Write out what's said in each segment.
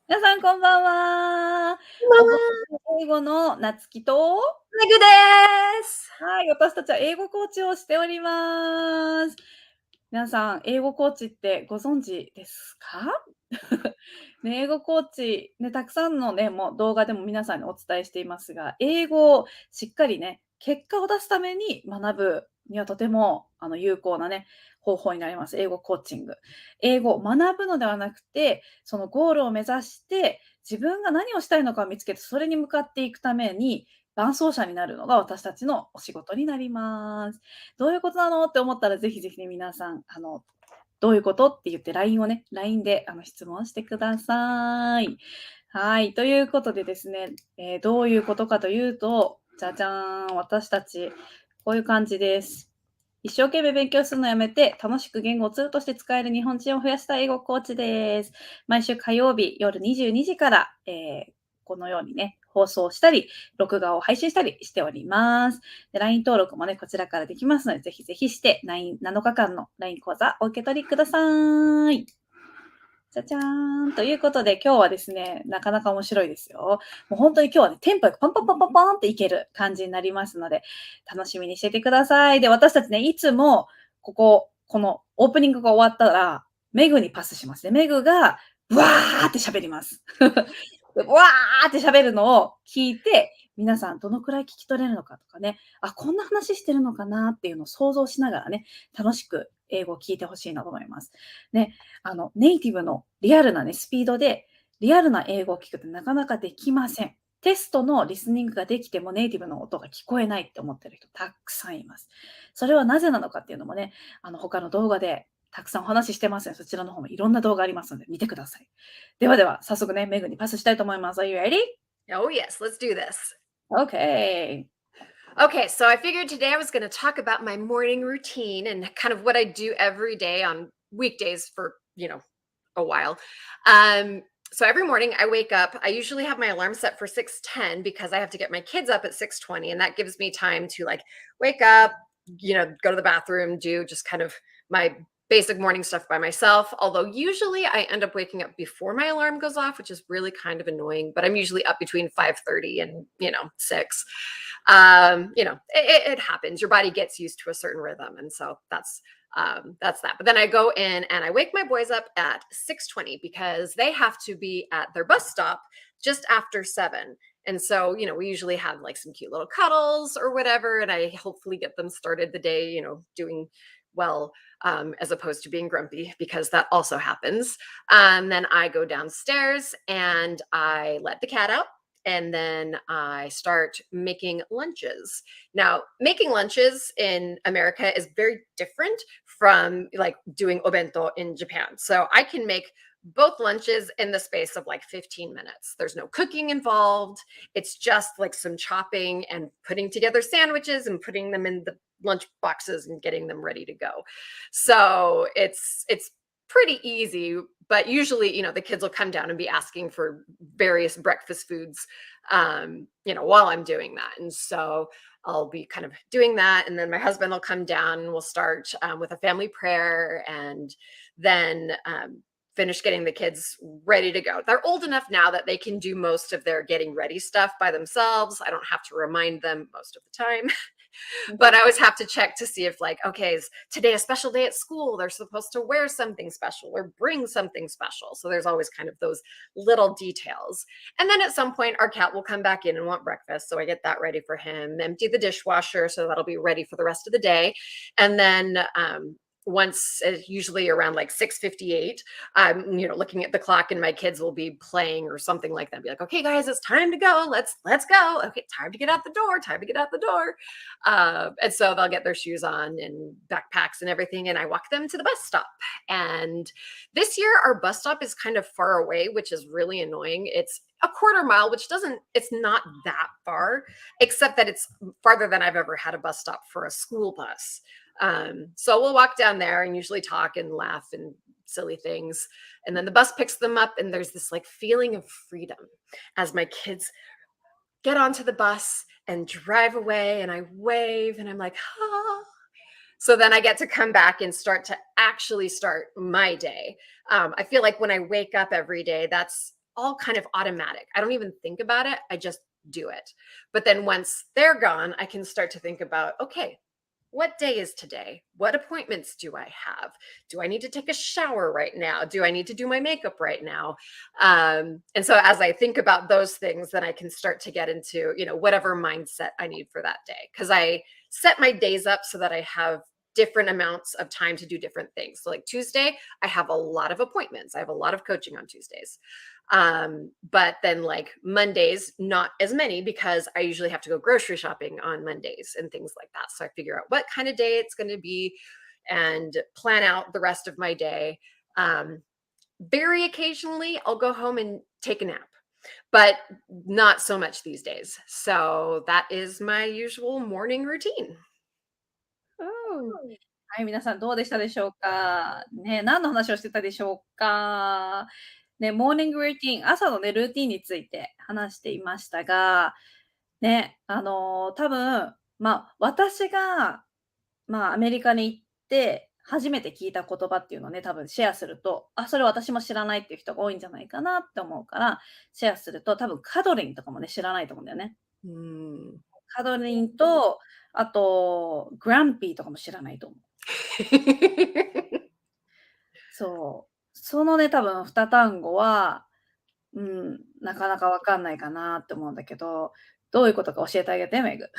皆さんこんばんは。お話英語のなつきと、メグです。はい、私たちは英語コーチをしております。皆さん、英語コーチってご存知ですか？ね、英語コーチ、ね、たくさんのね、もう動画でも皆さんにお伝えしていますが、英語をしっかりね、結果を出すために学ぶにはとても有効なね、方法になります。英語コーチング。英語を学ぶのではなくて、そのゴールを目指して、自分が何をしたいのかを見つけて、それに向かっていくために、伴走者になるのが私たちのお仕事になります。どういうことなのって思ったら、ぜひぜひね、皆さん、どういうことって言って LINE で質問してください。はい。ということでですね、どういうことかというと、じゃじゃーん、私たち、こういう感じです。一生懸命勉強するのやめて、楽しく言語をツールとして使える日本人を増やした英語コーチです。毎週火曜日夜22時から、このようにね、放送したり、録画を配信したりしております。で LINE 登録もね、こちらからできますので、ぜひぜひして、7日間の LINE 講座お受け取りください。じゃじゃーん。ということで、今日はですね、なかなか面白いですよ。もう本当に今日はね、テンポよくパンパンパンパンパンっていける感じになりますので、楽しみにしててください。で、私たちね、いつも、このオープニングが終わったら、メグにパスしますね。メグが、わーって喋ります。でわーって喋るのを聞いて、皆さんどのくらい聞き取れるのかとかね、あ、こんな話してるのかなっていうのを想像しながらね、楽しく英語を聞いてほしいなと思います。ね、ネイティブのリアルなね、スピードで、リアルな英語を聞くってなかなかできません。テストのリスニングができてもネイティブの音が聞こえないって思ってる人たくさんいます。それはなぜなのかっていうのもね、他の動画でたくさんお話ししてますので、そちらの方もいろんな動画ありますので見てください。ではでは、早速ね、メグにパスしたいと思います。Are you ready? Oh, yes, let's do this. Okay. Okay, so I figured today I was going to talk about my morning routine and kind of what I do every day on weekdays for, a while. So every morning I wake up. I usually have my alarm set for 6:10 because I have to get my kids up at 6:20, and that gives me time to like wake up, go to the bathroom, do just kind of my basic morning stuff by myself. Although usually I end up waking up before my alarm goes off, which is really kind of annoying, but I'm usually up between 5:30 and, 6. It happens. Your body gets used to a certain rhythm, and so that's that. But then I go in and I wake my boys up at 6:20 because they have to be at their bus stop just after 7. And so, we usually have like some cute little cuddles or whatever, and I hopefully get them started the day, doing well, as opposed to being grumpy, because that also happens. Then I go downstairs and I let the cat out, and then I start making lunches. Now, making lunches in America is very different from like doing obento in Japan. So I can make both lunches in the space of like 15 minutes. There's no cooking involved. It's just like some chopping and putting together sandwiches and putting them in the lunch boxes and getting them ready to go. So it's pretty easy, but usually, the kids will come down and be asking for various breakfast foods, while I'm doing that. And so I'll be kind of doing that. And then my husband will come down and we'll start with a family prayer, and then finish getting the kids ready to go. They're old enough now that they can do most of their getting ready stuff by themselves. I don't have to remind them most of the time. But I always have to check to see if, like, okay, is today a special day at school? They're supposed to wear something special or bring something special. So there's always kind of those little details. And then at some point, our cat will come back in and want breakfast. So I get that ready for him, empty the dishwasher so that'll be ready for the rest of the day. And then once usually around like 6:58, I'm looking at the clock, and my kids will be playing or something like that. Be like, okay guys, it's time to go, let's go. Okay, time to get out the door. And so they'll get their shoes on and backpacks and everything, and I walk them to the bus stop. And this year our bus stop is kind of far away, which is really annoying. It's a quarter mile, which doesn't it's not that far, except that it's farther than I've ever had a bus stop for a school bus. So we'll walk down there and usually talk and laugh and silly things. And then the bus picks them up, and there's this like feeling of freedom as my kids get onto the bus and drive away, and I wave and I'm like, ah. So then I get to come back and start to actually start my day. I feel like when I wake up every day, that's all kind of automatic. I don't even think about it. I just do it. But then once they're gone, I can start to think about, okay, what day is today? What appointments do I have? Do I need to take a shower right now? Do I need to do my makeup right now? And so as I think about those things, then I can start to get into, whatever mindset I need for that day. Because I set my days up so that I have different amounts of time to do different things. So like Tuesday, I have a lot of appointments. I have a lot of coaching on Tuesdays. But then like Mondays, not as many because I usually have to go grocery shopping on Mondays and things like that. So I figure out what kind of day it's going to be and plan out the rest of my day. Very occasionally, I'll go home and take a nap, but not so much these days. So that is my usual morning routine. はい、皆さんどうでしたでしょうか。ね、何の話をしてたでしょうか。ね、モーニングルーティン、朝のね、ルーティンについて話していましたが、ね、多分、私が、アメリカに行って初めて聞いた言葉っていうのをね、多分シェアすると、それ私も知らないっていう人が多いんじゃないかなって思うから、シェアすると、多分カドリンとかもね、知らないと思うんだよね。カドリンと、あと、グランピーとかも知らないと思う。そう。そのね、多分2単語は、なかなかわかんないかなって思うんだけど、どういうことか教えてあげて、メグ。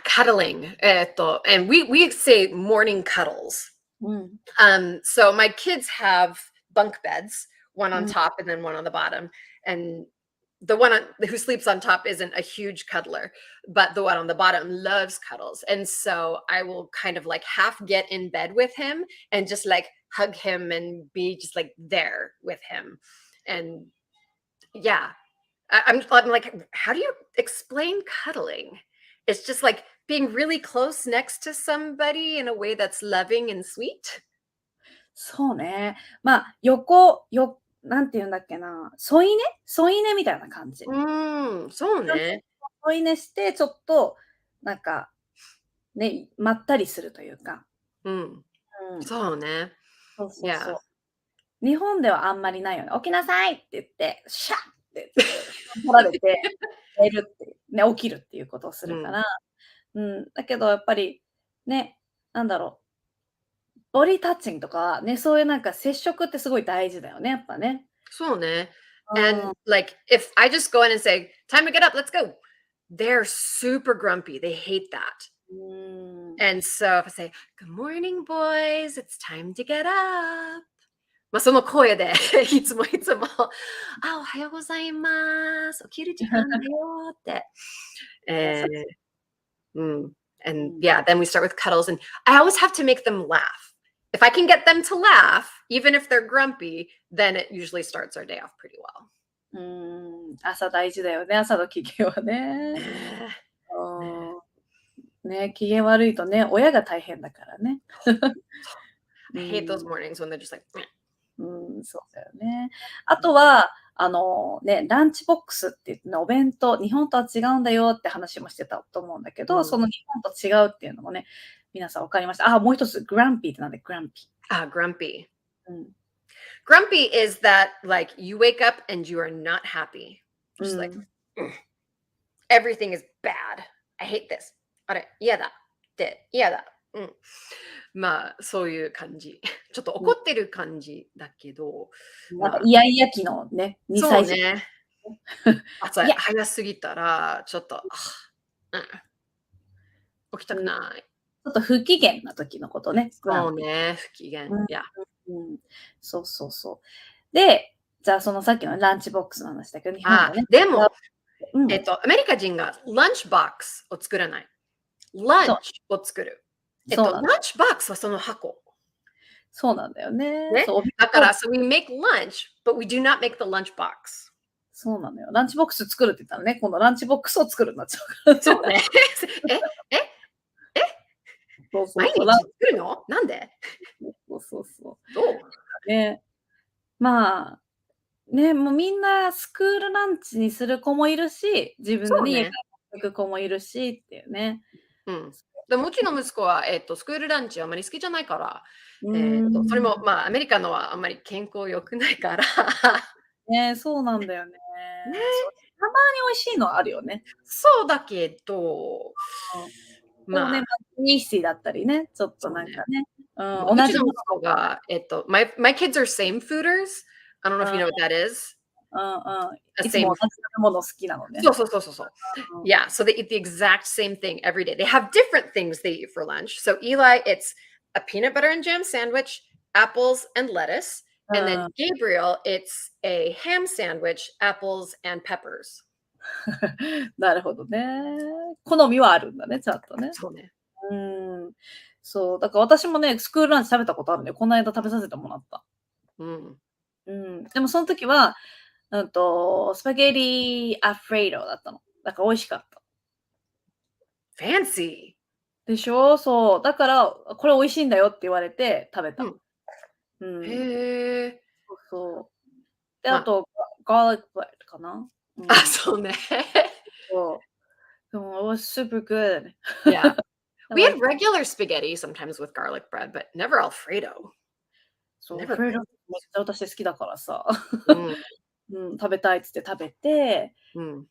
Cuddling. And we say morning cuddles. うん。So my kids have bunk beds, one on うん。top and then one on the bottom. And the one who sleeps on top isn't a huge cuddler, but the one on the bottom loves cuddles. And so I will kind of like half get in bed with him and just like hug him and be just like there with him. And yeah, I'm like, how do you explain cuddling? It's just like being really close next to somebody in a way that's loving and sweet. そうね。なんて言うんだっけな、添い寝みたいな感じ。そうね。添い寝して、ちょっと、なんか、ね、まったりするというか。そうね。そうそうそ Yeah. う。日本ではあんまりないよね。起きなさいって言って、シャッって言って、取られて、寝るっていう、ね、起きるっていうことをするから。だけどやっぱり、ね、なんだろう、ボディタッチングとか、ね、そういうなんか接触ってすごい大事だよね、やっぱね。そうね。うん。And like if I just go in and say, time to get up, let's go. They're super grumpy. They hate that. And so if I say, good morning, boys, it's time to get up. その声でいつもおはようございます。起きる時間だよって。And yeah, then we start with cuddles. And I always have to make them laugh. If I can get them to laugh, even if they're grumpy, then it usually starts our day off pretty well. 朝大事だよね、朝の機嫌はね。ね、機嫌悪いとね、親が大変だからね。I hate those mornings when they're just like, そうだよね。あとは、ランチボックスって言ってね、お弁当、日本とは違うんだよって話もしてたと思うんだけど、その日本と違うっていうのもね、皆さん分かりました。もう一つ、グランピーってなんだ、グランピー。grumpy. Grumpy is that like you wake up and you are not happy. Just like everything is bad. I hate this. あれ、嫌だ。嫌だ。そういう感じ。ちょっと怒ってる感じだけど。なんかイヤイヤ期のね、2歳児。そうね。朝早すぎたら、ちょっと、起きたくない。ちょっと不機嫌な時のことね。そうね、不機嫌。そうそうそう。で、じゃあそのさっきのランチボックスの話だけど、日本でね。でも、アメリカ人がランチボックスを作らない。ランチを作る。ランチボックスはその箱。そうなんだよね。だから、so we make lunch, but we do not make the lunch box. そうなのよ。ランチボックス作るって言ったらね、このランチボックスを作るになっちゃうから。そうね。毎日作るのなんでそう。どうね。もうみんなスクールランチにする子もいるし、自分の家から行く子もいるしっていうね。でもうちの息子は、スクールランチあまり好きじゃないから、それも、アメリカのはあんまり健康良くないから、ね、そうなんだよね。ね。そう、たまに美味しいのあるよね。そうだけど、うん。でもね、まあ、ニッシーだったりね、ちょっとそうね。なんかね、ま、同じもうちの息子が、my kids are same fooders. I don't know の、if you know what that is. いつ Same も同じ食べ物好きなのね。そう。Yeah, so they eat the exact same thing every day. They have different things they eat for lunch. So Eli, it's a peanut butter and jam sandwich, apples and lettuce. うん、And う then ん。Gabriel, it's a ham sandwich, apples and peppers. なるほどね。好みはあるんだね、ちゃんとね。そうね。うーん。そう、だから私もね、スクールランチ食べたことあるんだよ。この間食べさせてもらった。うん。うん。でもその時は、スパゲッティアフレイドだったの。だから美味しかった。Fancy. でしょ？そう。だから、これ美味しいんだよって言われて食べた。うん。うん。へえ。そうそう。で、あまと、ガーリックブレッドかな。うあ、ん。そうね。そう。でも、it was super good. Yeah. I We like had regular spaghetti sometimes with garlic bread, but never Alfredo. そう、Never フレイド fancy. めっちゃ私好きだからさ。うん、うん、食べたいっつって食べて、うん。で、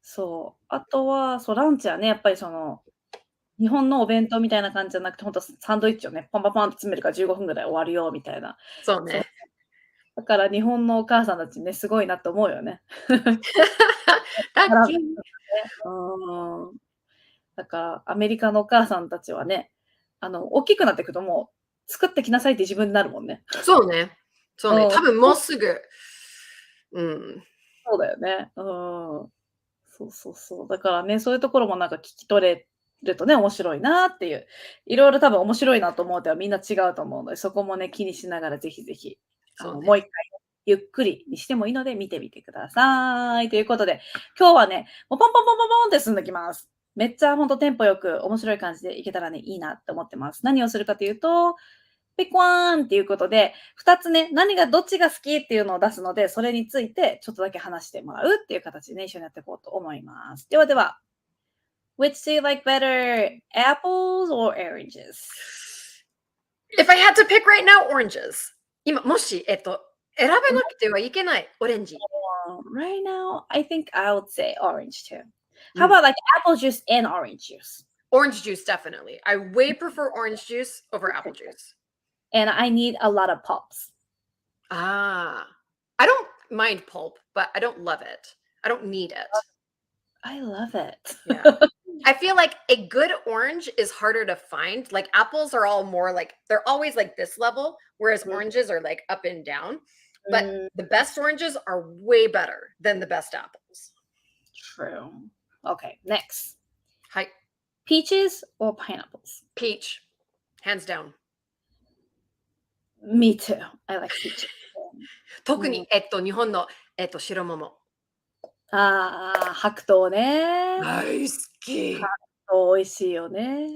そう、あとは、そう、ランチはね、やっぱり日本のお弁当みたいな感じじゃなくて、ほんとサンドイッチをね、パンパンパンって詰めるから15分ぐらい終わるよみたいな。そう。そうね。だから日本のお母さんたちね、すごいなって思うよね。ラッからね。キー。だからアメリカのお母さんたちはね、大きくなってくともう、作ってきなさいって自分になるもんね。そうね。そうね。うん、多分もうすぐ、うん。そうだよね。そう。だからね、そういうところもなんか聞き取れるとね、面白いなっていう。いろいろ多分面白いなと思う点はみんな違うと思うので、そこもね、気にしながらぜひぜひ、そうね。もう一回ゆっくりにしてもいいので見てみてください。ということで、今日はね、もうポンポンポンポンポンって進んできます。めっちゃほんとテンポよく面白い感じでいけたらね、いいなって思ってます。何をするかというと、ピックワンっていうことで、2つね、何がどっちが好きっていうのを出すので、それについてちょっとだけ話してもらうっていう形でね、一緒にやっていこうと思います。ではでは、Which do you like better? Apples or oranges? If I had to pick right now, oranges. 今、もし、選べなくてはいけない。オレンジ。Right now, I think I would say orange too. う How ん。about like apple juice and orange juice? Orange juice, definitely. I way prefer orange juice over apple juice. And I need a lot of pops. Ah. I don't mind pulp, but I don't love it. I don't need it. I love it. Yeah. I feel like a good orange is harder to find. Like apples are all more like they're always like this level, whereas oranges are like up and down. But Mm, the best oranges are way better than the best apples. true. Okay, next. Hi, Peaches or pineapples? peach, hands down. Me too. I like peaches. 特に、日本の、白桃。ああ、白桃ね。大好白き。桃美味しいよね。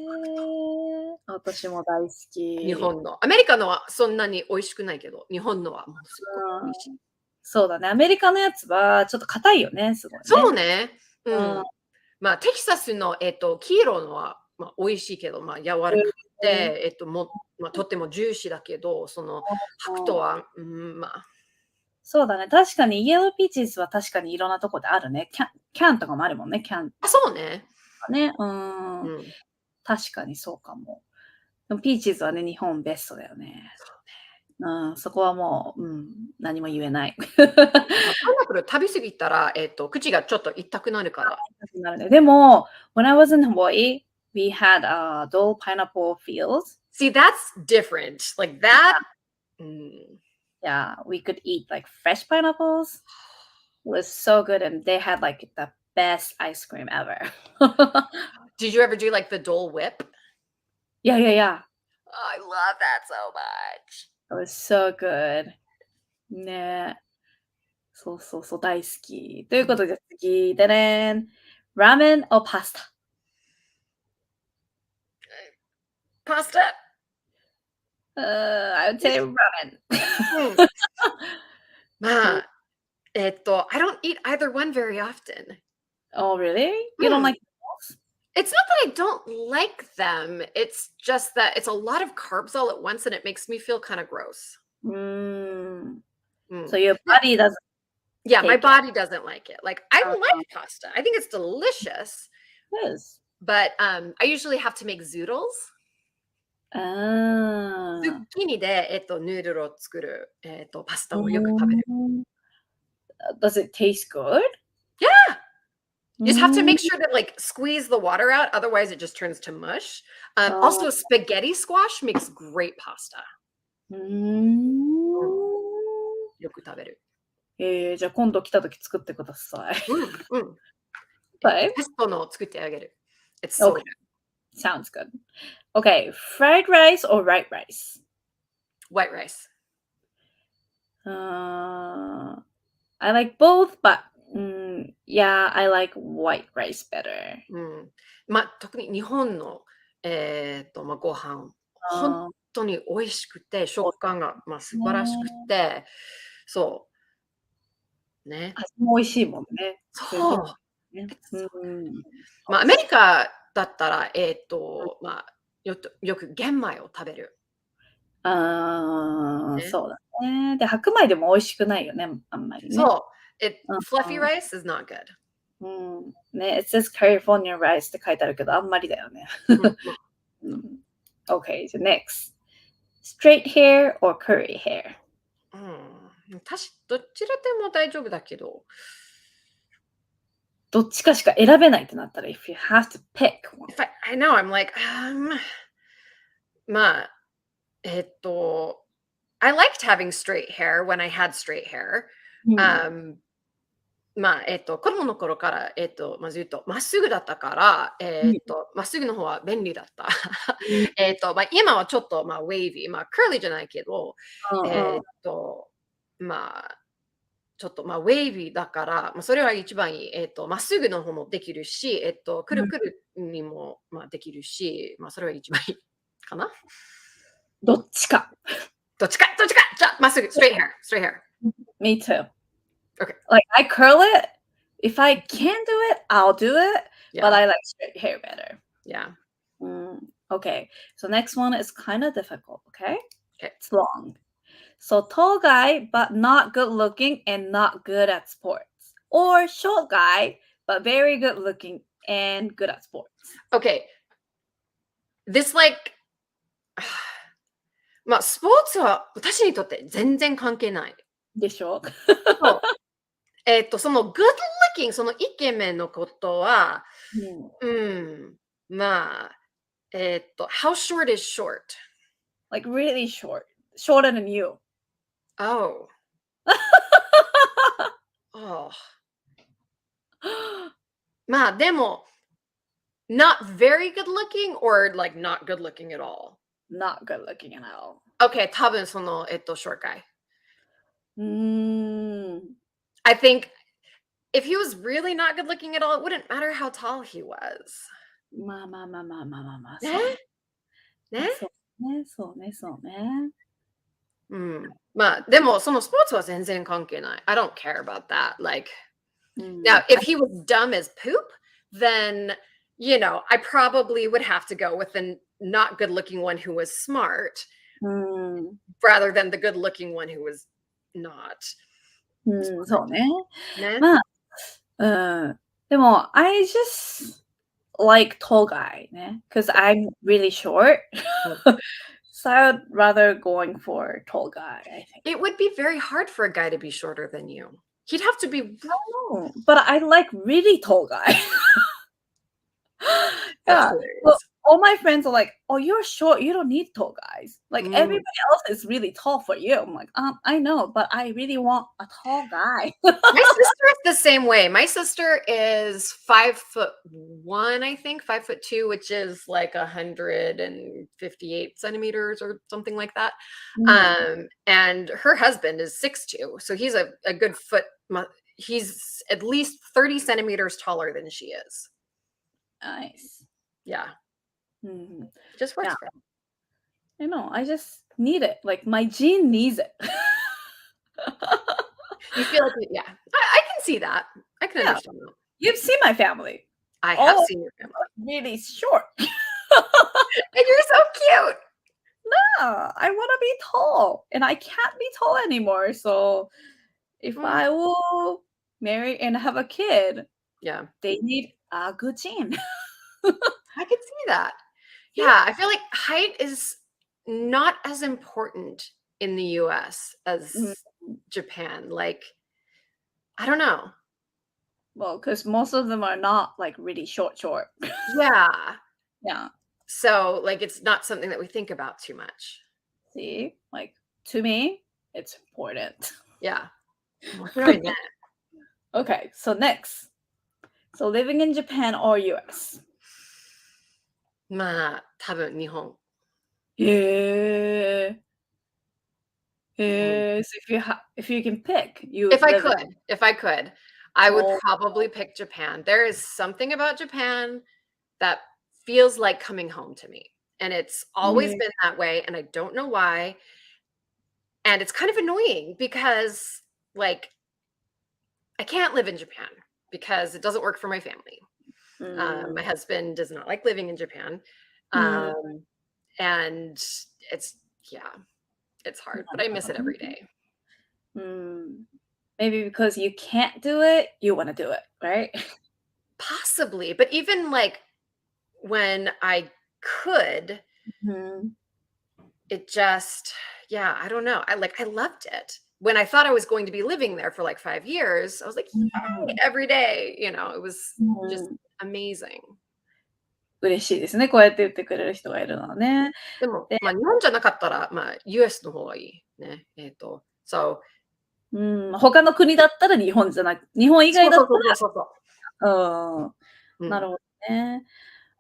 私も大好き。日本の。アメリカのはそんなに美味しくないけど、日本のはもうすっごく美味しい。そうだね、アメリカのやつはちょっと硬いよね、すごいね。そうね。ううんん。まあ、テキサスの、黄色のは、まあ、美味しいけど、まあ、柔らかくて、まあ、とってもジューシーだけど、その白桃は、まあ、そうだね、確かにイエローピーチズは確かにいろんなとこであるね。キャンとかもあるもんね、キャンとあ、そうね。かね。うん。確かにそうかも。でもピーチズはね、日本ベストだよね。そこはもう、何も言えない。パイナップル食べ過ぎたら、口がちょっと痛くなるから。なるね。でも、when I was in Hawaii, we had dull pineapple fields. See, that's different. Like that. Yeah, we could eat like fresh pineapples. It was so good, and they had like the best ice cream ever. Did you ever do like the Dole Whip? Yeah. I love that so much. It was so good. ね。そう、大好き。ということで次、でねん。ラーメン or パスタ？ Pasta. I would say ramen. まあ、I don't eat either one very often. Oh, really? You don't like noodles? It's not that I don't like them. It's just that it's a lot of carbs all at once and it makes me feel kind of gross. So your body doesn't Yeah, my take it. body doesn't like it. Like, I Uh-huh. like pasta. I think it's delicious, It is. but I usually have to make zoodles. ズッ Ah. キーニで、ヌードルを作る、パスタをよく食べる。Does it taste good? Yeah! You just have to make Mm. sure to like squeeze the water out, otherwise it just turns to mush. Oh. Also, spaghetti squash makes great pasta. よく食べる。じゃあ今度来た時作ってください。ペストの作ってあげる。It's so Okay. Sounds good. Okay, fried rice or white rice? White rice. I like both, but yeah, I like white rice better. 特に日本の、ご飯、本当に美味しくて、食感が、素晴らしくて、そう。ね。味も美味しいもんね。そう。アメリカだったら、よく玄米を食べる。そうだね。で、白米でも美味しくないよね、あんまりね。そう。fluffy rice is not good. ね、it says California rice って書いてあるけど、あんまりだよね。Okay, so next. Straight hair or curly hair? どちらでも大丈夫だけど。どっちかしか選べないってなったら、if you have to pick one. I know, I'm like, I liked having straight hair when I had straight hair. 子供の頃から、ずっとまっすぐだったから、まっすぐの方は便利だった。今はちょっと、ウェイビー、curly じゃないけど、ちょっとウェイビーだから、それは一番いい。まっすぐの方もできるし、くるくるにも、できるし、それは一番いいかな。どっちか。じゃあ、まっすぐ、straight hair. Me too. Okay. Like, I curl it. If I can do it, I'll do it. Yeah. But I like straight hair better. Yeah. Okay. So next one is kind of difficult, okay? Okay. It's long. So tall guy, but not good looking and not good at sports. Or short guy, but very good looking and good at sports. Okay. This like スポーツは私にとって全然関係ない。でしょ？その good looking そのイケメンのことは、how short is short? Like really short. Shorter than you. Oh. Oh. でも not very good looking or like not good looking at all? Not good looking at all. Okay, 多分そのshort guy. I think if he was really not good looking at all, it wouldn't matter how tall he was. そうね。でもそのスポーツは全然関係ない。I don't care about that. Like, now, if he was dumb as poop, then, I probably would have to go with the not good looking one who was smart rather than the good looking one who was not. そうね。でも、I just like tall guy ね。Because I'm really short. So I'd rather going for tall guy, I think. It would be very hard for a guy to be shorter than you. He'd have to be. No, but I like really tall guy. Yeah. Well, all my friends are like, "Oh, you're short. You don't need tall guys. Like everybody else is really tall for you." I'm like, I know, but I really want a tall guy. My sister is the same way. My sister is 5'1", I think, 5'2", which is like 158 centimeters or something like that. And her husband is 6'2", so he's a good foot. He's at least 30 centimeters taller than she is. Nice. Yeah. Just works for him. I know. I just need it. Like my gene needs it. You feel like, yeah, I can see that. I can understand that. You've seen my family. I have seen your family. Really short. And you're so cute. I want to be tall, and I can't be tall anymore. So if I will marry and have a kid, Yeah, they need a good gene. I could see that. Yeah, I feel like height is not as important in the US as Japan. Like, I don't know. Well, because most of them are not like really short. Yeah. Yeah. So, like, it's not something that we think about too much. See, like to me, it's important. Yeah. What do I mean? Okay, so next. So living in Japan or US? まあ、多分日本。Yeah. So if you can pick, you If I live in- could, I would Oh. probably pick Japan. There is something about Japan that feels like coming home to me. And it's always Yeah. been that way. And I don't know why. And it's kind of annoying because, like, I can't live in Japan because it doesn't work for my family. My husband does not like living in Japan. And it's hard, but I miss it every day. Maybe because you can't do it, you want to do it, right? Possibly. But even like when I could, it just, I don't know. I loved it. When I thought I was going to be living there for like 5 years, I was like, yay, every day, it was just amazing. 嬉しいですね。こうやって言ってくれる人がいるのはね。でも、まあ、日本じゃなかったら、まあ、US の方がいいね。So、他の国だったら日本じゃなく、日本以外だったら、なるほどね。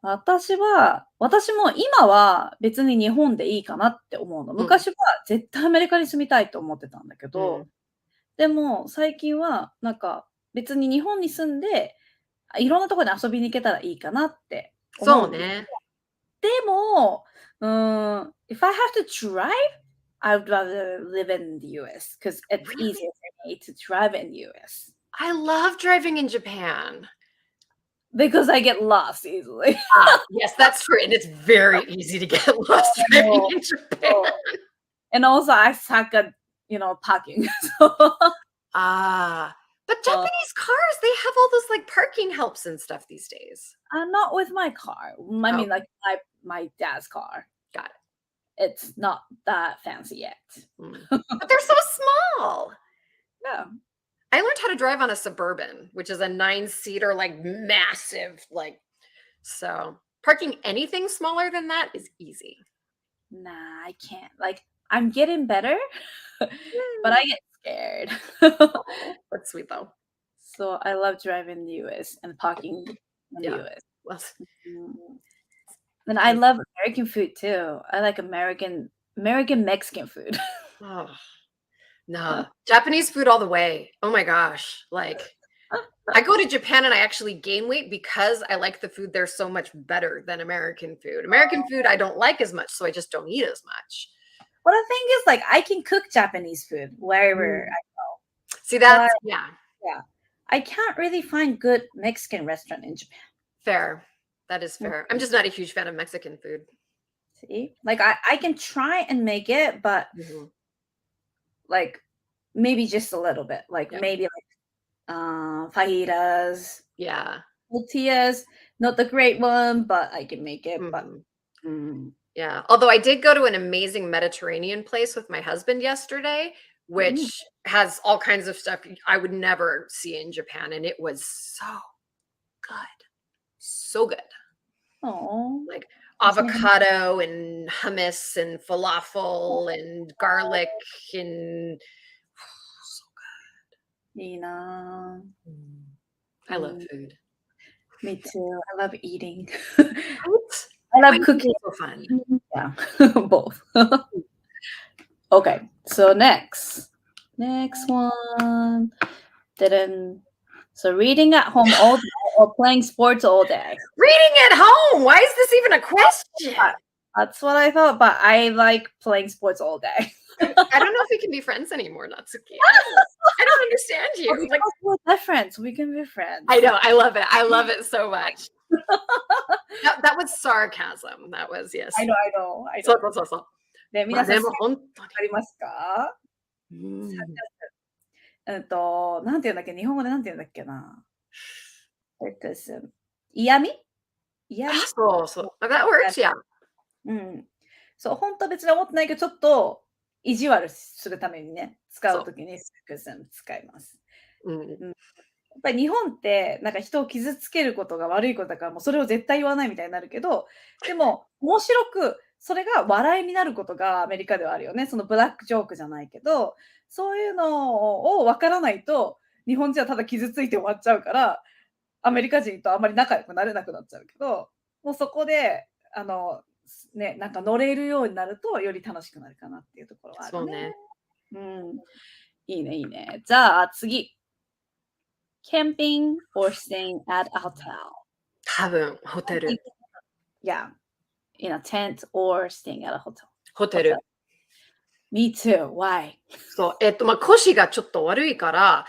私も今は別に日本でいいかなって思うの。昔は絶対アメリカに住みたいと思ってたんだけど、でも最近はなんか別に日本に住んで、いろんなところに遊びに行けたらいいかなって思う。そうね。でも、if I have to drive, I would rather live in the US because it's easier for me to drive in the US. I love driving in Japan. Because I get lost easily. Yes, that's true. And it's very easy to get lost driving in Japan. And also I suck at, parking. But Japanese cars, they have all those like parking helps and stuff these days. Not with my car. I mean, like my dad's car. Got it. It's not that fancy yet. But they're so small. Yeah. I learned how to drive on a Suburban, which is a 9-seater, like massive, like, so parking anything smaller than that is easy. Nah, I can't. Like, I'm getting better, but I get scared. That's sweet though. So I love driving in the US and parking in the US. Well, and I love American food too. I like American Mexican food. No, Japanese food all the way. Oh my gosh. Like, I go to Japan and I actually gain weight because I like the food there so much better than American food. American food I don't like as much, so I just don't eat as much. Well, the thing is, like, I can cook Japanese food wherever I go. See, that's, yeah. I can't really find good Mexican restaurant in Japan. Fair. That is fair. I'm just not a huge fan of Mexican food. See? Like, I can try and make it, but like maybe just a little bit. Like maybe like fajitas. Yeah. Tortillas. Not the great one, but I can make it. But yeah. Although I did go to an amazing Mediterranean place with my husband yesterday, which has all kinds of stuff I would never see in Japan. And it was so good. So good. Oh. Like avocado and hummus and falafel and garlic and so good. Nina. I love food. Me too. I love eating. Right? I love cooking. So fun. Yeah, both. Okay, so next one. So reading at home all day or playing sports all day? Reading at home. Why is this even a question? That's what I thought, but I like playing sports all day. I don't know if we can be friends anymore, Natsuki. I don't understand you. Like, we're friends. We can be friends. I know. I love it. I love it so much. That was sarcasm. That was, yes. I know. So. で、まあ、皆さん、でも本当わかりますか？に。なんて言うんだっけ、日本語でなんて言うんだっけな。嫌味？嫌味？そうそう。That works, yeah. うん。そう、ほんと別に思ってないけど、ちょっと意地悪するためにね、使うそ時に sarcasm 使います。う。うん。うん。やっぱり日本って、なんか人を傷つけることが悪いことだから、もうそれを絶対言わないみたいになるけど、でも、面白く、それが笑いになることがアメリカではあるよね。そのブラックジョークじゃないけど、そういうのを分からないと、日本人はただ傷ついて終わっちゃうから、アメリカ人とあんまり仲良くなれなくなっちゃうけど、もうそこで、ね、なんか乗れるようになると、より楽しくなるかなっていうところはあるね。そうね。うん。いいねいいね。じゃあ次。Camping or staying at a hotel? 多分、ホテル。Yeah, in a tent or staying at a hotel. ホテ Hotel. ル。Me too. Why? そう、まあ、腰がちょっと悪いから、あ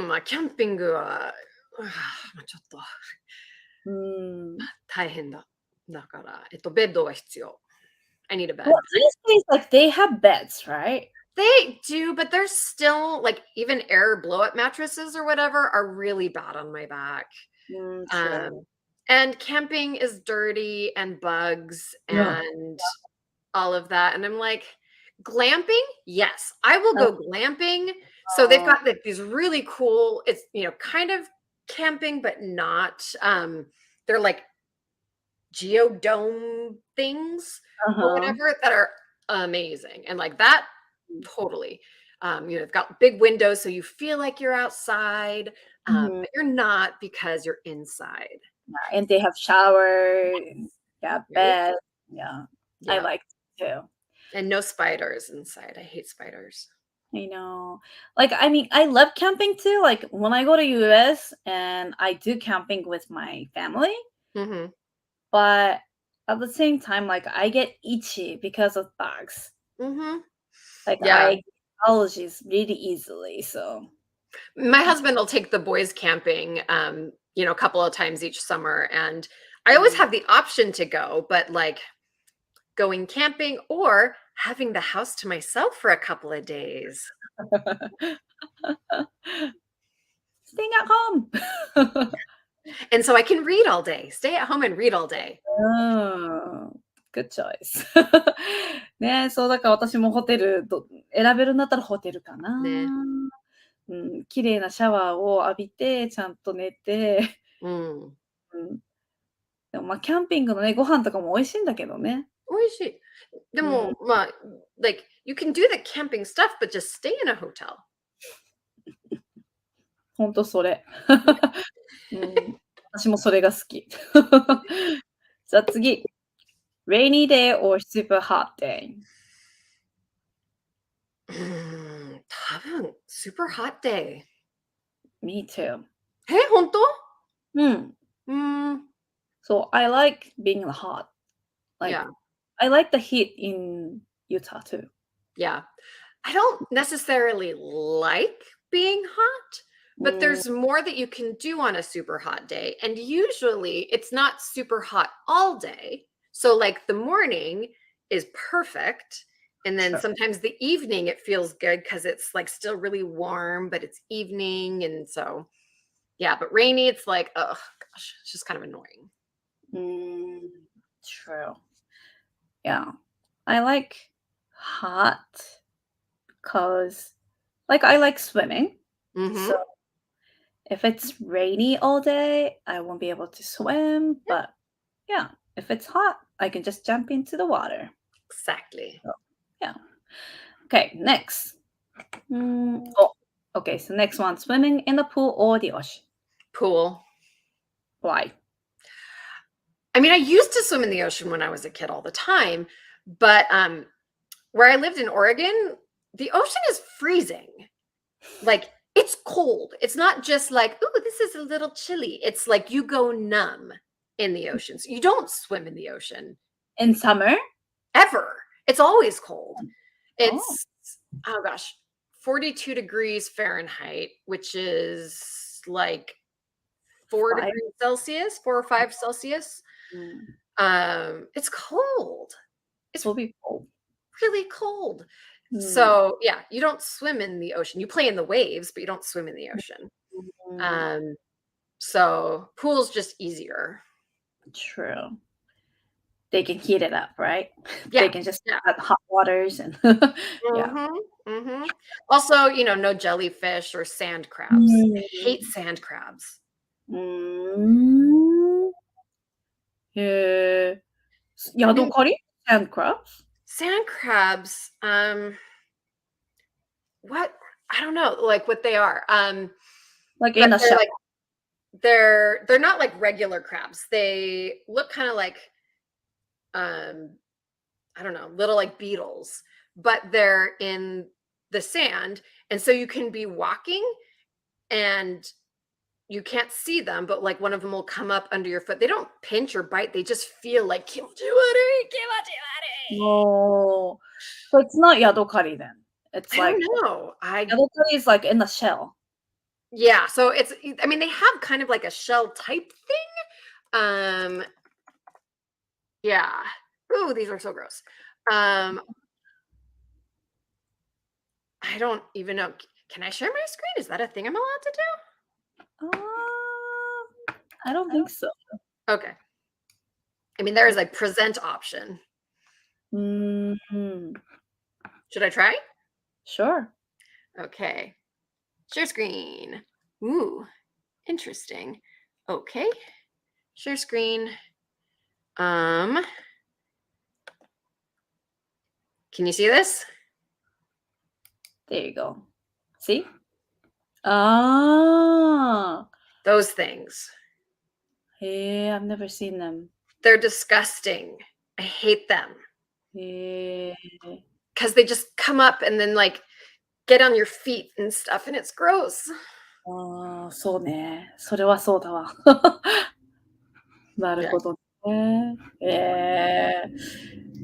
まあ、キャンピングは、まあ、ちょっとうーん。大変だ。だから、ベッドが必要。I need a bed. Well, these days, like they have beds, right? They do, but they're still like even air blow up mattresses or whatever are really bad on my back. True. Um, and camping is dirty and bugs Yeah. and all of that. And I'm like, glamping? Yes, I will go glamping. So they've got like these really cool, it's kind of camping, but not. They're like geodome things or Uh-huh. whatever that are amazing. And like that, totally. They've got big windows so you feel like you're outside, Mhm. but you're not because you're inside. Yeah, and they have shower, and yeah, Right? bed. Yeah, I Yeah. like it too. And no spiders inside. I hate spiders. I know. Like, I mean, I love camping too. Like when I go to US and I do camping with my family, Hmm. but at the same time, like I get itchy because of bugs. Hmm. Like Yeah. I get allergies really easily. So My husband will take the boys camping, a couple of times each summer. And I always mm. have the option to go, but like going camping or having the house to myself for a couple of days. Staying at home. And so I can read all day, stay at home and read all day. うん。Good choice. ね、そうだから私もホテル選べるんだったらホテルかな。ね。うん、綺麗なシャワーを浴びて、ちゃんと寝て、うん。うん。でも、ま、キャンピングのね、ご飯とかも美味しいんだけどね。美味しい。でうん。も、まあ、like, you can do the camping stuff, but just stay in a hotel. ほんとそれ。うん。私もそれが好き。じゃあ次。Rainy day or super hot day? 多分、super hot day. Me too. 本当？うん。うーん。So, I like being hot. Like, Yeah, I like the heat in Utah too. yeah. I don't necessarily like being hot, but うん。there's more that you can do on a super hot day. And usually it's not super hot all day. So, like, the morning is perfect. And then Sure. sometimes the evening it feels good because it's like still really warm, but it's evening. And so, yeah, but rainy, it's like, oh gosh, it's just kind of annoying. True. Yeah. I like hot because, like, I like swimming. So Hmm. if it's rainy all day, I won't be able to swim. But yeah, if it's hot, I can just jump into the water. Exactly. So, yeah. Okay, next. Oh, okay. So next one, swimming in the pool or the ocean. Pool. Why? I mean, I used to swim in the ocean when I was a kid all the time, but where I lived in Oregon, the ocean is freezing. Like it's cold. It's not just like, "Ooh, this is a little chilly." It's like you go numb in the ocean. So you don't swim in the ocean In summer? ever. It's always cold. Oh, It's oh gosh, 42 degrees Fahrenheit, which is like 4 fire. degrees Celsius, 4 or 5 Celsius. Mm. It's cold. It's will be cold. really cold. Mm. So yeah, you don't swim in the ocean. You play in the waves, but you don't swim in the ocean. Mm, So pool's just easier. true. They can heat it up, right? Yeah. They can just Yeah. add hot waters and yeah. Also, no jellyfish or sand crabs. I hate sand crabs. Mm. Yadokari? Sand crabs? Sand crabs, what? I don't know, like what they are. Like in But a shell. they're not like regular crabs. They look kind of like I don't know, little like beetles, but they're in the sand, and so you can be walking and you can't see them, but like one of them will come up under your foot. They don't pinch or bite. They just feel like kimachiwari, kimachiwari. Oh, so it's not yadokari then. It's I like don't know. yadokari is like in the shell. Yeah, so I mean, they have kind of like a shell type thing. Yeah. Ooh, these are so gross. I don't even know. Can I share my screen? Is that a thing I'm allowed to do? I don't think so. Okay. I mean, there is a present option. Mhm. Should I try? Sure. Okay. Share screen. Ooh, interesting. Okay. Share screen. Can you see this? There you go. See? Ah. Those things. Hey, I've never seen them. They're disgusting. I hate them. Hey. Because they just come up and then like get on your feet and stuff, and it's gross. そうね。それはそうだわ。なる Yeah. ほどね。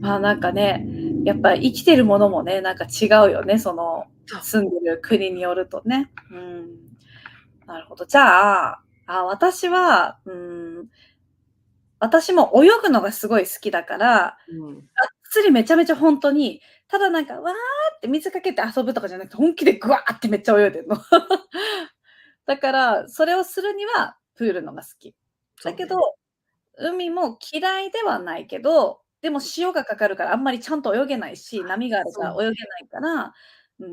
まあなんかね、やっぱ生きてるものもね、なんか違うよね、その住んでる国によるとね。なるほど。じゃあ、私は、私も泳ぐのがすごい好きだから、がっつりめちゃめちゃ本当に、ただなんか、わーって水かけて遊ぶとかじゃなくて、本気でグワーってめっちゃ泳いでるの。だから、それをするにはプールのが好き。だけど、海も嫌いではないけど、でも潮がかかるからあんまりちゃんと泳げないし、波があるから泳げないから、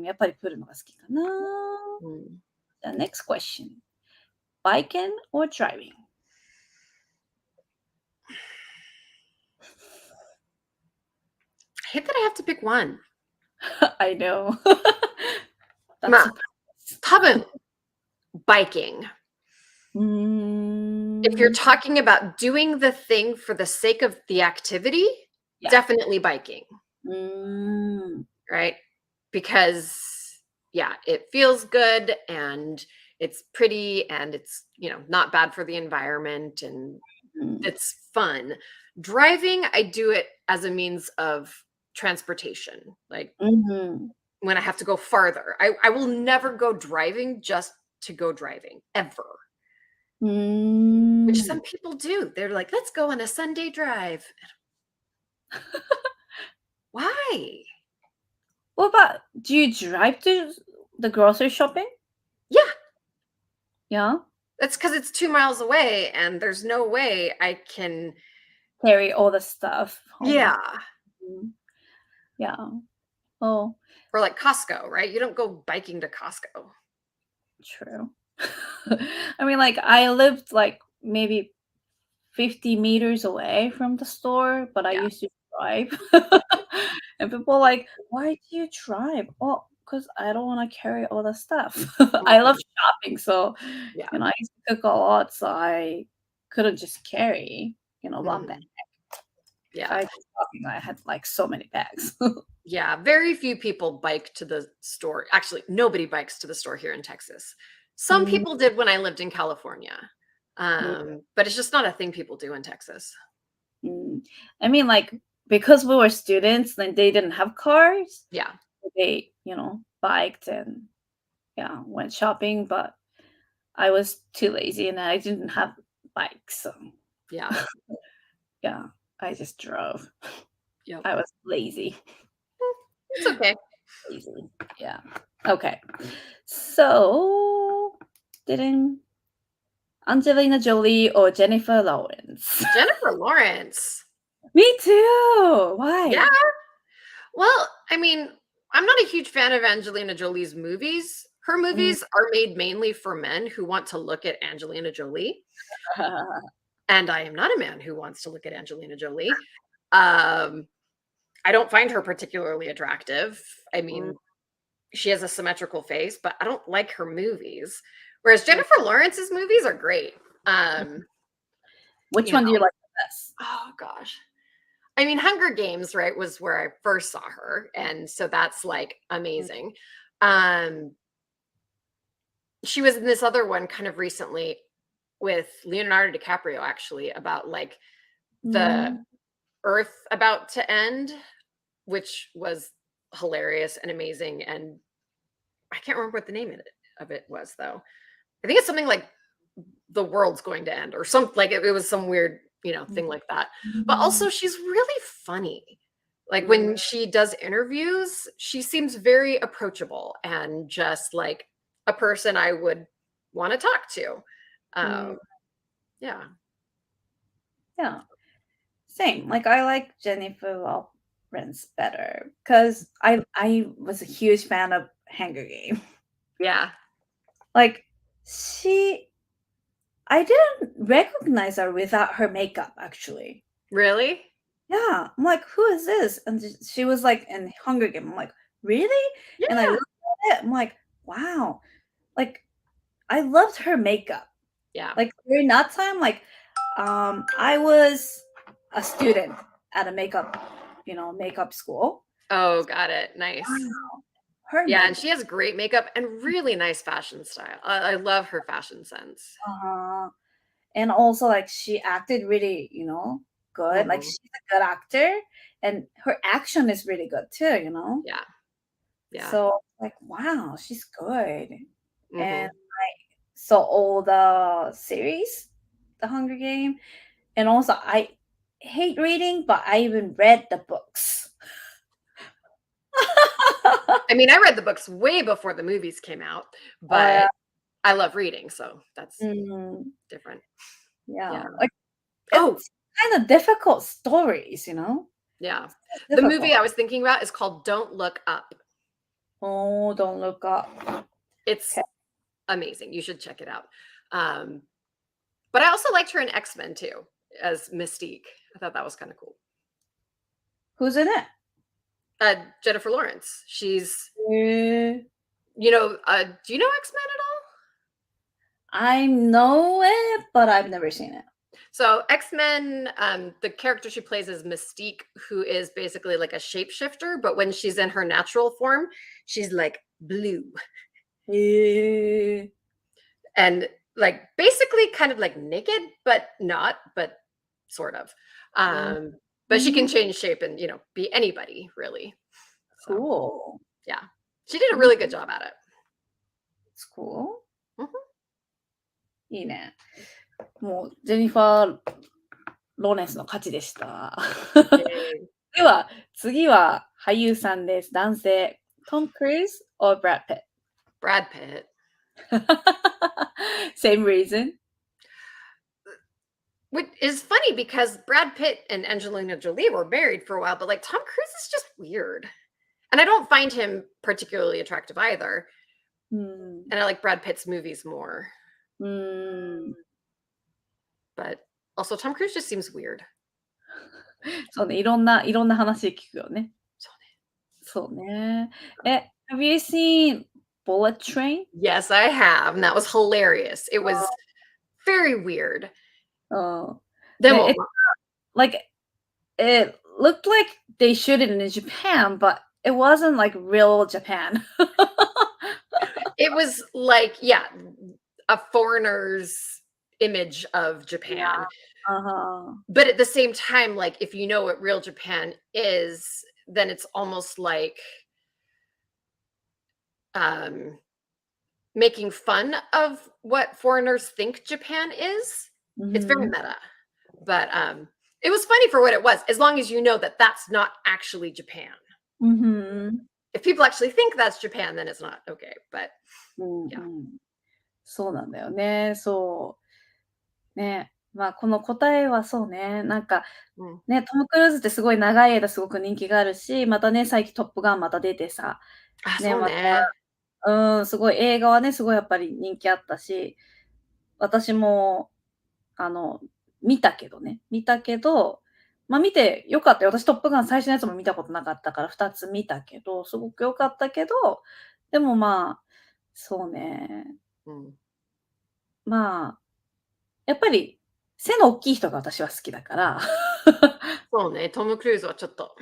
やっぱりプールのが好きかな。じゃあ、next question. Biking or driving? I hate that I have to pick one. I know. まあ、多分 biking. If you're talking about doing the thing for the sake of the activity, definitely biking. Right? Because yeah, it feels good and it's pretty and it's, not bad for the environment and it's fun. Driving, I do it as a means of transportation. Like when I have to go farther. I will never go driving just to go driving, ever. Which some people do. They're like, let's go on a Sunday drive. Why? What about, do you drive to the grocery shopping? Yeah. Yeah? That's because it's 2 miles away and there's no way I can carry all the stuff home. Yeah. Yeah. Oh, Or like Costco, right? You don't go biking to Costco. true. I mean, like, I lived like maybe 50 meters away from the store, but I used to drive. And people are like, why do you drive? Oh, because I don't want to carry all the stuff. I love shopping, so I used to cook a lot, so I couldn't just carry, one bag. Yeah. I had like so many bags. Yeah, very few people bike to the store. Actually, nobody bikes to the store here in Texas. Some people did when I lived in California. But it's just not a thing people do in Texas. I mean, like, because we were students, then they didn't have cars. Yeah. They, biked and went shopping, but I was too lazy and I didn't have bikes. So Yeah. yeah, I just drove. Yep. I was lazy. It's okay. Lazy. Yeah. Okay. So, didn't Angelina Jolie or Jennifer Lawrence? Jennifer Lawrence. Me too. Why? Yeah. Well, I mean, I'm not a huge fan of Angelina Jolie's movies. Her movies are made mainly for men who want to look at Angelina Jolie. And I am not a man who wants to look at Angelina Jolie. I don't find her particularly attractive. I mean, she has a symmetrical face, but I don't like her movies. Whereas Jennifer Lawrence's movies are great. Which one do you like the best? Oh gosh. I mean, Hunger Games, right, was where I first saw her. And so that's like amazing. She was in this other one kind of recently with Leonardo DiCaprio, actually, about like the Earth about to end, which was hilarious and amazing. And I can't remember what the name of it was, though. I think it's something like The World's Going to End or something. Like it was some weird, thing like that. But also she's really funny. Like when she does interviews, she seems very approachable and just like a person I would want to talk to. Yeah. Yeah. Same. Like I like Jennifer Lawrence better because I was a huge fan of Hunger Games. Yeah. Like I didn't recognize her without her makeup, actually. Really? Yeah. I'm like, who is this? And she was like in Hunger Games. I'm like, really? Yeah. And I looked at it. I'm like, wow. Like, I loved her makeup. Yeah. Like during that time, like, I was a student at a makeup school. Oh, got it. Nice. Wow. Her Yeah, makeup. and she has great makeup and really nice fashion style. I love her fashion sense. And also, like, she acted really, good. Like, she's a good actor, and her action is really good too. Yeah. Yeah. So, like, wow, she's good. And I saw all the series, The Hunger Game, and also I hate reading, but I even read the books. I mean, I read the books way before the movies came out, but I love reading, so that's different. Yeah. Like, it's kind of difficult stories, Yeah. The difficult. movie I was thinking about is called Don't Look Up. Oh, Don't Look Up. It's amazing. You should check it out. But I also liked her in X-Men too, as Mystique. I thought that was kind of cool. Who's in it? Jennifer Lawrence. She's, Uh, do you know X-Men at all? I know it, but I've never seen it. So X-Men, the character she plays is Mystique, who is basically like a shapeshifter, but when she's in her natural form, she's like blue. And like basically kind of like naked, but not, but sort of. But she can change shape and, be anybody really. So, Cool. yeah. She did a really good job at it. It's cool. いいね。もう、ジェニファー・ローレンスの勝ちでした。では、次は俳優さんです。男性。トム・クルーズ or Brad Pitt? Brad Pitt. Same reason. Which is funny because Brad Pitt and Angelina Jolie were married for a while, but like Tom Cruise is just weird. And I don't find him particularly attractive either. And I like Brad Pitt's movies more. But also Tom Cruise just seems weird. そうね、いろんな話聞くよね。そうね。Have you seen Bullet Train? Yes, I have. And that was hilarious. It was very weird. It looked like they shoot it in Japan, but it wasn't like real Japan. It was like, a foreigner's image of Japan. But at the same time, like if you know what real Japan is, then it's almost like making fun of what foreigners think Japan is. It's very meta. But it was funny for what it was, as long as you know that that's not actually Japan. うん。If people actually think that's Japan, then it's not okay. But うんう yeah. ん。そうなんだよね。そう。ね。まあ、この答えはそうね、なんか、Mm. ね、トム・クルーズってすごい長い間すごく人気があるし、またね、最近トップガンまた出てさ、ね、また、すごい映画はね、すごいやっぱり人気あったし、私も、見たけど、ま、見て良かったよ。私トップガン最初のやつも見たことなかったから2つ見たけど、すごく良かったけど、でもまあ、そうね、Mm. まあ、やっぱり背の大きい人が私は好きだから、そうね、トム・クルーズはちょっと。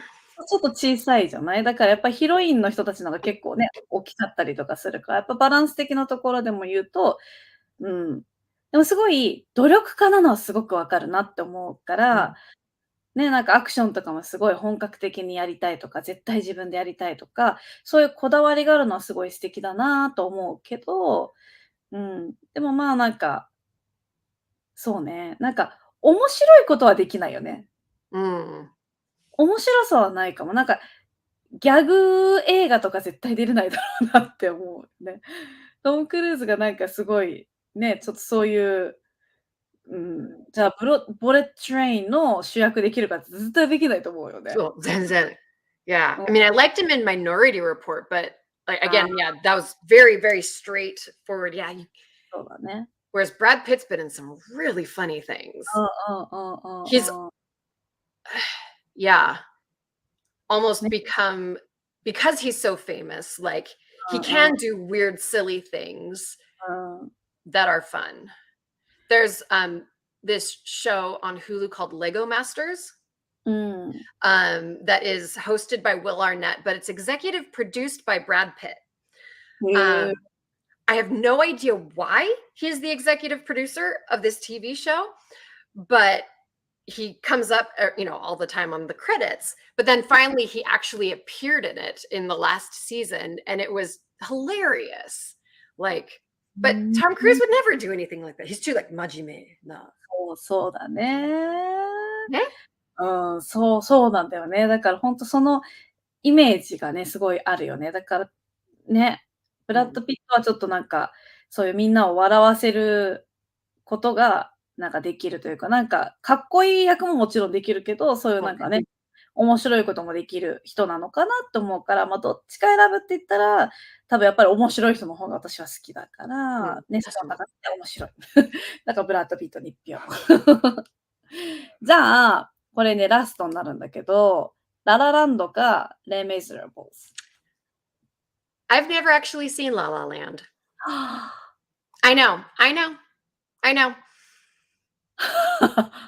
ちょっと小さいじゃない？だからやっぱヒロインの人たちのが結構ね、大きかったりとかするから、やっぱバランス的なところでも言うと、うん。でもすごい努力家なのはすごくわかるなって思うかうん。ら、ね、なんかアクションとかもすごい本格的にやりたいとか、絶対自分でやりたいとか、そういうこだわりがあるのはすごい素敵だなと思うけど、うん、でもまあなんか、そうね、なんか面白いことはできないよね。うん。面白さはないかも。なんか、ギャグ映画とか絶対出れないだろうなって思うね。トム・クルーズがなんかすごい、ね、ちょっとそういう、うん、じゃあ、ボレット・トレインの主役できるかって絶対できないと思うよね。そう、全然。Yeah. うん、I mean, I liked him in Minority Report, but like あ again, あ、yeah, that was very, very straightforward. Yeah.そうだね。Whereas Brad Pitt's been in some really funny things. うんうんうんう He's んうん。yeah, almost ね、become because he's so famous, like う he んうん。can do weird, silly things うん。that are fun. There's this show on Hulu called Lego Masters. うん。That is hosted by Will Arnett, but it's executive produced by Brad Pitt. へえ。Um, I have no idea why he's the executive producer of this TV show, but he comes up, all the time on the credits. But then finally, he actually appeared in it in the last season, and it was hilarious. Like, う but ー Tom Cruise ん。would never do anything like that. He's too like majime. No. そうだね。ね？うん、そうなんだよね。だからほんとそのイメージがね、すごいあるよね。だから、ね、ブラッうん。ド・ピットはちょっとなんか、そういうみんなを笑わせることが、なんかできるというか、なんかかっこいい役ももちろんできるけど、そういうそうね。なんかね、面白いこともできる人なのかなと思うから、ま、どっちか選ぶって言ったら、多分やっぱり面白い人の方が私は好きだかうん、ら、ね、そ確かに。の中で面白い。だからブラッド・ピットに1票。じゃあ、これね、ラストになるんだけど、ララランドかレ・ミゼラブルズ。I've never actually seen La La Land. I know, I know, I know.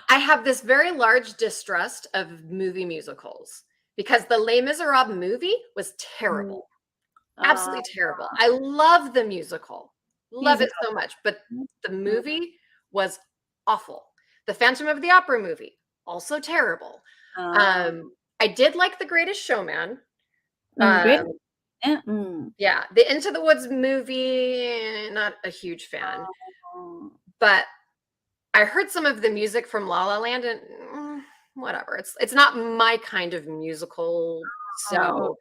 I have this very large distrust of movie musicals because the Les Miserables movie was うん。terrible, あ absolutely terrible. I love the musical, ミュー love ジ it カ so much, but ルね。the うん。movie was awful. The Phantom of the Opera movie, also terrible. ああ、I did like The Greatest Showman. うん、グレ Um, ね、うん。yeah, the Into the Woods movie, not a huge あ fan, あ、but I heard some of the music from La La Land and whatever. It's not my kind of musical, うんうん。so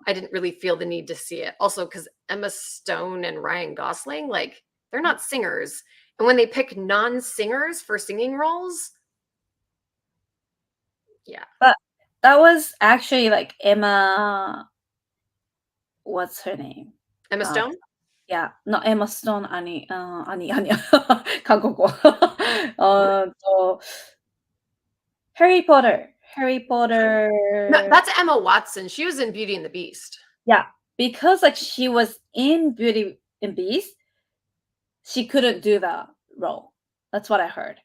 I didn't really feel the need to see it. Also, because Emma Stone and Ryan Gosling, like they're not singers, and when they pick non-singers for singing roles, yeah, But that was actually like Emma what's her name? Emma あ、Stone. yeah, not Emma Stone, 兄韓国語。What? Harry Potter Harry No, Potter that's Emma Watson. She was in Beauty and the Beast. yeah, because, like, she was in Beauty and Beast, she couldn't do the role. That's what I heard.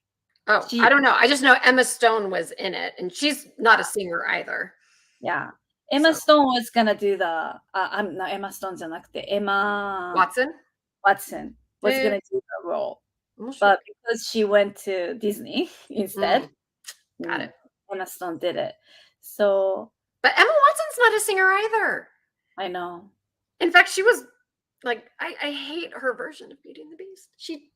Oh, I She don't know. I just know Emma Stone was in it, and she's not a singer either. yeah. Emma So Stone was gonna do the not Emma Stone じゃなくて、Emma Watson. Watson was Eh, gonna do the role, 面白い。 but because she went to Disney instead, Mm, got it. Emma Stone did it. So, But Emma Watson's not a singer either. I know. In fact, she was like, I hate her version of Beauty and the Beast. She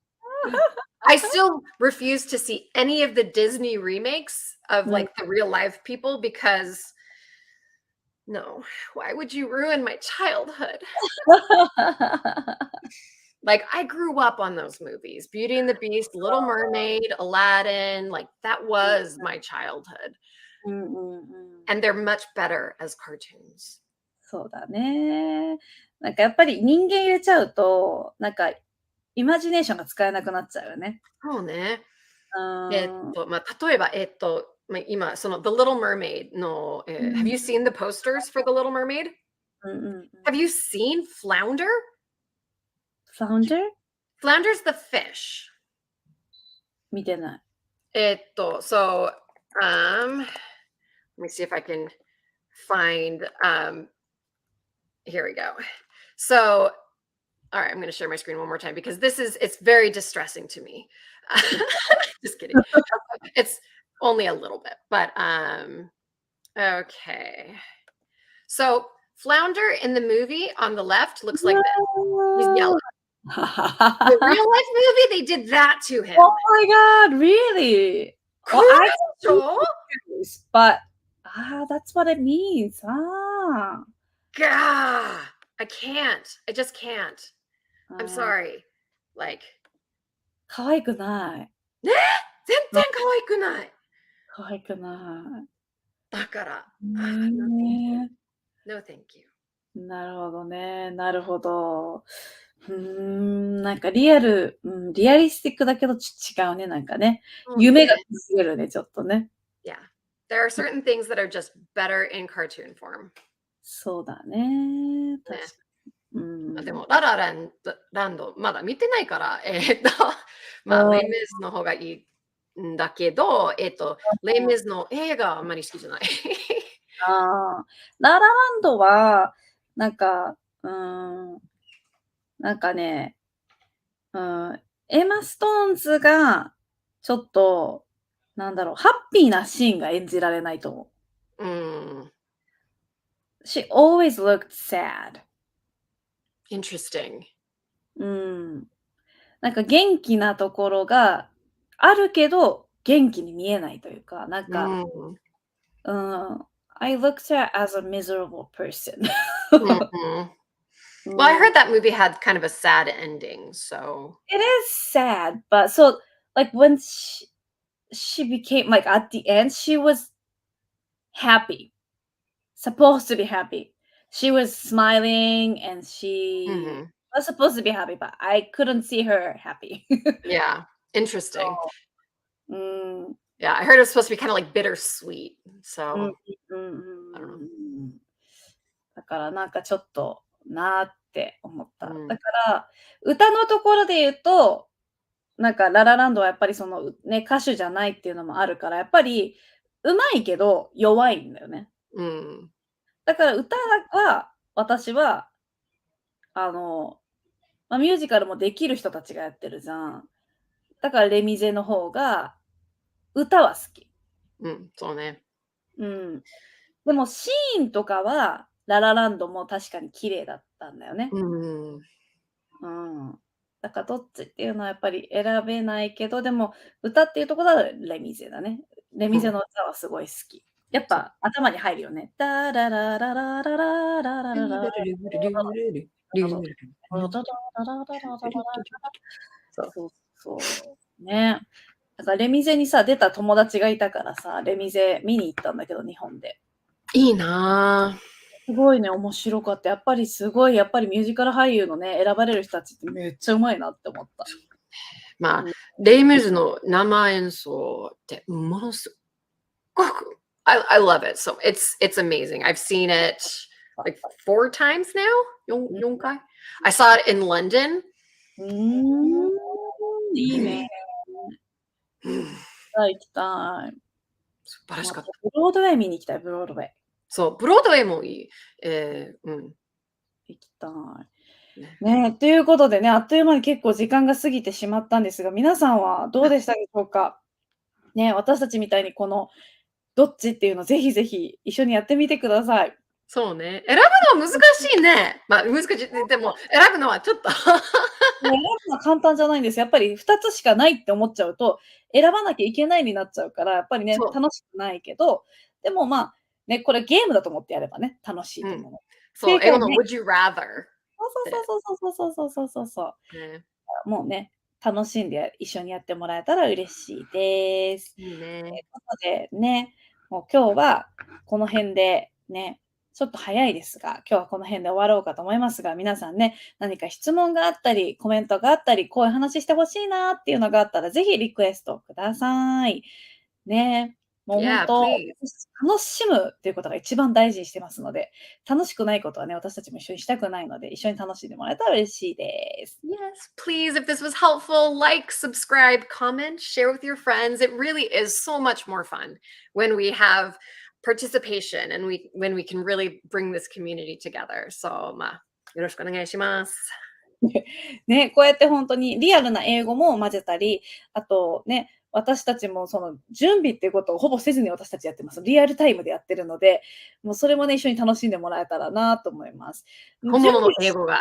I still refuse to see any of the Disney remakes of うん。like the real life people because no, why would you ruin my childhood? Like I grew up on those movies. Beauty and the Beast, Little Mermaid, Aladdin, like that was my childhood. うんうんうん。And they're much better as cartoons. そうだね。なんかやっぱり人間入れちゃうと、なんかイマジネーションが使えなくなっちゃうよね。そうね。うーん。例えば、今、その The Little Mermaid の、Have you seen the posters for The Little Mermaid? うんうんうん。Have you seen Flounder? Flounder? Flounder's the fish. 見てない。Let me see if I can find, here we go. So, all right, I'm going to share my screen one more time because it's very distressing to me. Just kidding. It's only a little bit, but okay. So Flounder in the movie on the left looks like this. He's yellow. The real life movie, they did that to him. Oh my god, really? Well, I Cool. but that's what it means. Ah. Gah, I can't. I just can't. I'm sorry. Like, 可愛くない。ね、全然可愛くない。可愛くなだから、い。ね no thank you. なるほどね。なるほど。なんかリアリスティックだけど違うね、なんかね。夢が崩れるね、ちょっとね。Yeah. There are certain things that are just better in cartoon form. そうだね。確かに。でも、ララランド、まだ見てないから、まあ、レイメイズの方がいいんだけど、レイメイズの映画はあんまり好きじゃない。ララランドは、なんか、なんかね、エマ・ストーンズが、ちょっと、なんだろう、ハッピーなシーンが演じられないと思う。She always looked sad. Interesting. なんか元気なところがあるけど、元気に見えないというか、なんか、I looked at her as a miserable person. Well, I heard that movie had kind of a sad ending, so. It is sad, but so, like, when she became, like, at the end, she was happy. Supposed to be happy. She was smiling and she was supposed to be happy, but I couldn't see her happy. Yeah, interesting. Yeah, I heard it was supposed to be kind of like bittersweet. So, I don't know. だからなんかちょっとなって思った。だから歌のところで言うと、なんかララランドはやっぱりそのね、歌手じゃないっていうのもあるから、やっぱり上手いけど弱いんだよね。だから歌は私はミュージカルもできる人たちがやってるじゃん。だからレミゼの方が歌は好き。そうね。でもシーンとかはララランドも確かに綺麗だったんだよね。だからどっちっていうのはやっぱり選べないけど、でも歌っていうところはレミゼだね。レミゼの歌はすごい好き。やっぱ頭に入るよね。ダラララララララララララ。そうね。だからレミゼにさ出た友達がいたからさ、レミゼ見に行ったんだけど日本で。いいな。すごいね、面白かった。やっぱりミュージカル俳優のね、選ばれる人たちってめっちゃうまいなって思った。まあ、レイ・メイズの生演奏ってものすごく、I love it. So it's amazing. I've seen it like 4 times now. 4回 I saw it in London. いいね。行きたい。素晴らしかった。ブロードウェイ見に行きたい、ブロードウェイ。そう、ブロードウェイもいい。行きたい。ね、ということでね、あっという間に結構時間が過ぎてしまったんですが、皆さんはどうでしたでしょうか？ね、私たちみたいにこのどっちっていうのぜひぜひ一緒にやってみてください。そうね。選ぶのは難しいね。まあ難しい。でも選ぶのはちょっと選ぶのは簡単じゃないんです。やっぱり2つしかないって思っちゃうと、選ばなきゃいけないになっちゃうから、やっぱりね、そう。楽しくないけど、でも、ね、これゲームだと思ってやればね、楽しいうん。と思うの。そう、英語の 正解ない。would you rather で、そうそうそうそうそうそうそうそうそう。ね。もうね、楽しんで一緒にやってもらえたら嬉しいです。いいね。ということでね、もう今日はこの辺でね、ちょっと早いですが、今日はこの辺で終わろうかと思いますが、皆さんね、何か質問があったり、コメントがあったり、こういう話してほしいなっていうのがあったら、ぜひリクエストください。ね、もう本 Yeah, 当、please. 楽しむっていうことが一番大事にしてますので、楽しくないことはね、私たちも一緒にしたくないので、一緒に楽しんでもらえたら嬉しいです。Yes, please. If this was helpful, like, subscribe, comment, share with your friends. It really is so much more fun when we have participation and when we can really bring this community together. So, よろしくお願いします。ね、こうやって本当にリアルな英語も混ぜたり、あとね、私たちもその準備っていうことをほぼせずに私たちやってます。リアルタイムでやってるので、もうそれもね、一緒に楽しんでもらえたらなと思います。準備本物の英語が。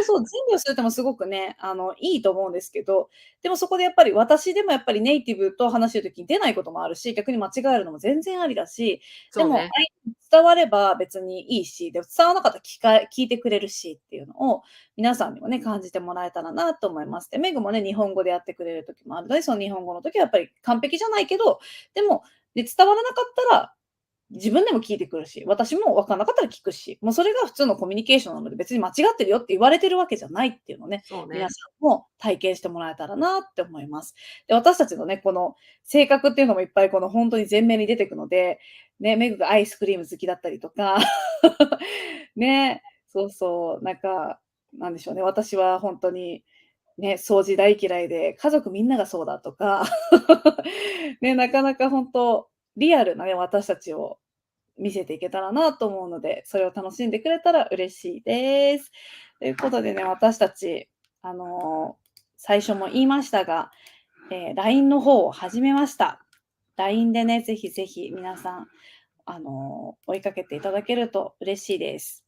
そう、準備をするってもすごくね、いいと思うんですけど、でもそこでやっぱり私でもやっぱりネイティブと話してる時に出ないこともあるし、逆に間違えるのも全然ありだし、でも、そうね。相手に伝われば別にいいし、で、伝わらなかったら聞いてくれるしっていうのを、皆さんにもね、感じてもらえたらなと思います。で、メグもね、日本語でやってくれる時もあるので、その日本語の時はやっぱり完璧じゃないけど、でも、で、伝わらなかったら自分でも聞いてくるし、私も分かんなかったら聞くし、もうそれが普通のコミュニケーションなので、別に間違ってるよって言われてるわけじゃないっていうのをね、皆さそうね。んも体験してもらえたらなって思います。で、私たちのね、この性格っていうのもいっぱいこの本当に前面に出てくので、ね、メグがアイスクリーム好きだったりとか、ね、そうそう、なんか、なんでしょうね、私は本当にね、掃除大嫌いで、家族みんながそうだとか、ね、なかなか本当リアルなね、私たちを見せていけたらなと思うので、それを楽しんでくれたら嬉しいです。ということでね、私たち、あの、最初も言いましたが、LINE の方を始めました。LINE でね、ぜひぜひ皆さん、追いかけていただけると嬉しいです。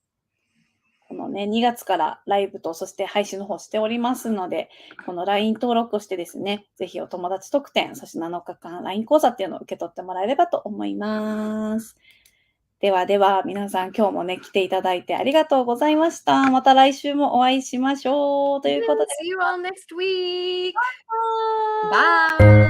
このね、2月からライブと、そして配信の方しておりますので、この LINE 登録をしてですね、ぜひお友達特典、そして7日間 LINE 講座っていうのを受け取ってもらえればと思います。ではでは、皆さん今日もね、来ていただいてありがとうございました。また来週もお会いしましょう。ということ Yeah, で、see you all next week. はーい。Bye.